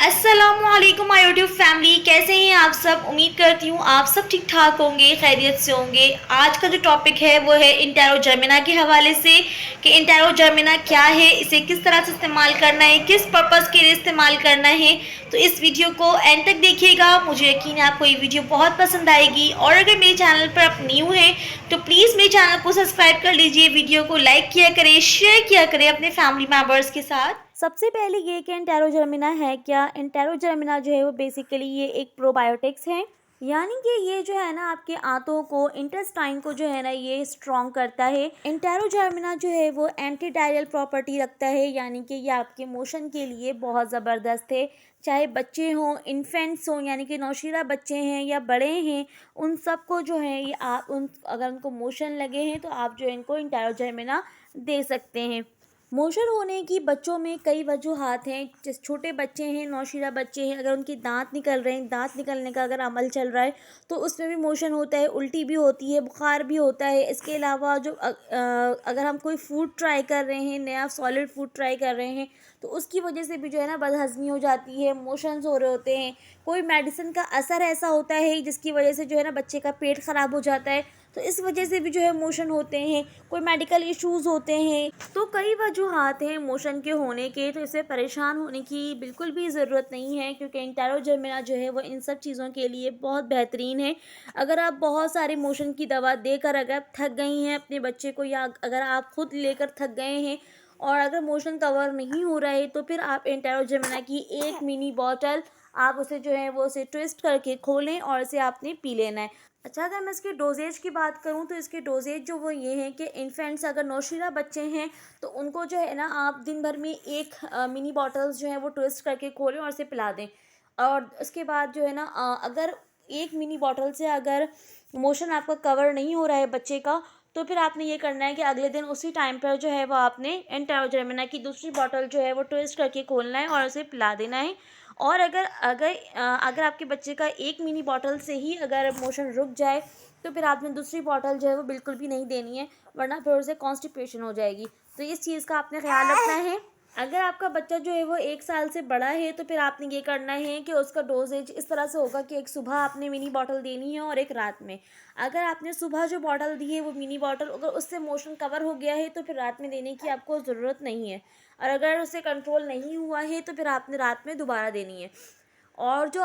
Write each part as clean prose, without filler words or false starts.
अस्सलामुअलैकुम my YouTube family, कैसे हैं आप सब। उम्मीद करती हूँ आप सब ठीक ठाक होंगे, खैरियत से होंगे। आज का जो टॉपिक है वो है इंटेरोजर्मिना के हवाले से कि इंटेरोजर्मिना क्या है, इसे किस तरह से इस्तेमाल करना है, किस पर्पज़ के लिए इस्तेमाल करना है। तो इस वीडियो को एंड तक देखिएगा, मुझे यकीन है आपको ये वीडियो बहुत पसंद आएगी। और अगर मेरे चैनल पर आप न्यू हैं तो प्लीज़ मेरे चैनल को सब्सक्राइब कर लीजिए, वीडियो को लाइक किया करें, शेयर किया करें अपने फैमिली मेम्बर्स के साथ। सबसे पहले ये कि इंटेरोजर्मिना है क्या। इंटेरोजर्मिना जो है वो बेसिकली ये एक प्रोबायोटिक्स है, यानी कि ये जो है ना आपके आंतों को, इंटेस्टाइन को जो है ना ये स्ट्रॉन्ग करता है। इंटेरोजर्मिना जो है वो एंटी डायरियल प्रॉपर्टी रखता है, यानी कि ये आपके मोशन के लिए बहुत ज़बरदस्त है। चाहे बच्चे हों, इन्फेंट्स हों, यानी कि नौशीला बच्चे हैं या बड़े हैं, उन सबको जो है ये आप अगर उनको मोशन लगे हैं तो आप जो इनको इंटेरोजर्मिना दे सकते हैं। मोशन होने की बच्चों में कई वजूहात हैं। जिस छोटे बच्चे हैं, नौशीला बच्चे हैं, अगर उनके दांत निकल रहे हैं, दांत निकलने का अगर अमल चल रहा है तो उसमें भी मोशन होता है, उल्टी भी होती है, बुखार भी होता है। इसके अलावा जो अगर हम कोई फूड ट्राई कर रहे हैं, नया सॉलिड फूड ट्राई कर रहे हैं, तो उसकी वजह से भी जो है ना बदहज़मी हो जाती है, मोशंस हो रहे होते हैं। कोई मेडिसिन का असर ऐसा होता है जिसकी वजह से जो है ना बच्चे का पेट ख़राब हो जाता है, तो इस वजह से भी जो है मोशन होते हैं। कोई मेडिकल इश्यूज़ होते हैं, तो कई वजूहात हैं मोशन के होने के। तो इससे परेशान होने की बिल्कुल भी ज़रूरत नहीं है, क्योंकि इंटेरोजर्मिना जो है वो इन सब चीज़ों के लिए बहुत बेहतरीन है। अगर आप बहुत सारे मोशन की दवा देकर अगर आप थक गई हैं अपने बच्चे को, या अगर आप खुद लेकर थक गए हैं और अगर मोशन कवर नहीं हो रहा है, तो फिर आप इंटेरोजर्मिना की एक मिनी बॉटल आप उसे जो है वो उसे ट्विस्ट करके खोलें और इसे आपने पी लेना है। अच्छा, अगर मैं इसके डोजेज की बात करूँ तो इसके डोजेज जो वो ये हैं कि इन्फेंट्स अगर नौशीला बच्चे हैं तो उनको जो है ना आप दिन भर में एक मिनी बॉटल्स जो है वो ट्विस्ट करके खोलें और इसे पिला दें। और उसके बाद जो है ना अगर एक मिनी बॉटल से अगर मोशन आपका कवर नहीं हो रहा है बच्चे का, तो फिर आपने ये करना है कि अगले दिन उसी टाइम पर जो है वो आपने एंटारोजर्मिना की दूसरी बॉटल जो है वो ट्विस्ट करके खोलना है और उसे पिला देना है। और अगर अगर अगर आपके बच्चे का एक मिनी बॉटल से ही अगर मोशन रुक जाए, तो फिर आपने दूसरी बॉटल जो है वो बिल्कुल भी नहीं देनी है, वरना फिर उसे कॉन्स्टिपेशन हो जाएगी। तो इस चीज़ का आपने ख्याल रखना है। अगर आपका बच्चा जो है वो 1 साल से बड़ा है तो फिर आपने ये करना है कि उसका डोजेज इस तरह से होगा कि एक सुबह आपने मिनी बॉटल देनी है और एक रात में। अगर आपने सुबह जो बॉटल दी है वो मिनी बॉटल, अगर उससे मोशन कवर हो गया है तो फिर रात में देने की आपको ज़रूरत नहीं है। और अगर उससे कंट्रोल नहीं हुआ है तो फिर आपने रात में दोबारा देनी है। और जो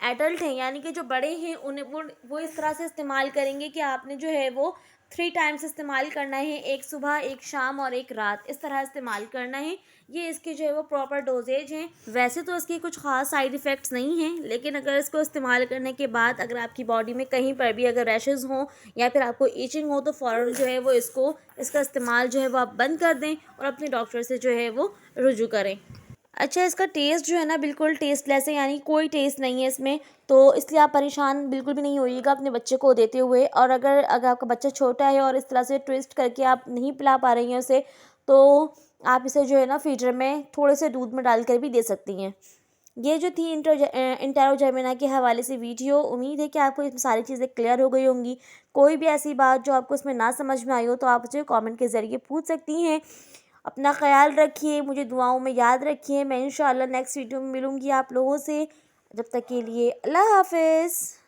एडल्ट हैं, यानी कि जो बड़े हैं, उन्हें वो इस तरह से इस्तेमाल करेंगे कि आपने जो है वो 3 टाइम्स इस्तेमाल करना है, एक सुबह, एक शाम और एक रात, इस तरह इस्तेमाल करना है। ये इसके जो है वो प्रॉपर डोजेज हैं। वैसे तो इसके कुछ ख़ास साइड इफ़ेक्ट्स नहीं हैं, लेकिन अगर इसको इस्तेमाल करने के बाद अगर आपकी बॉडी में कहीं पर भी अगर रैशेज़ हों या फिर आपको ईचिंग हो, तो फ़ौरन जो है वो इसका इस्तेमाल जो है वो आप बंद कर दें और अपने डॉक्टर से जो है वो रुजू करें। अच्छा, इसका टेस्ट जो है ना बिल्कुल टेस्टलेस है, यानी कोई टेस्ट नहीं है इसमें। तो इसलिए आप परेशान बिल्कुल भी नहीं होइएगा अपने बच्चे को देते हुए। और अगर आपका बच्चा छोटा है और इस तरह से ट्विस्ट करके आप नहीं पिला पा रही हैं उसे, तो आप इसे जो है ना फ्रीजर में थोड़े से दूध में डाल कर भी दे सकती हैं। ये जो थी इंटेरोजर्मिना के हवाले से वीडियो। उम्मीद है कि आपको इसमें सारी चीज़ें क्लियर हो गई होंगी। कोई भी ऐसी बात जो आपको इसमें ना समझ में आई हो तो आप मुझे कमेंट के ज़रिए पूछ सकती हैं। अपना ख़्याल रखिए, मुझे दुआओं में याद रखिए। मैं इंशाअल्लाह नेक्स्ट वीडियो में मिलूँगी आप लोगों से। जब तक के लिए अल्लाह हाफ़िज़।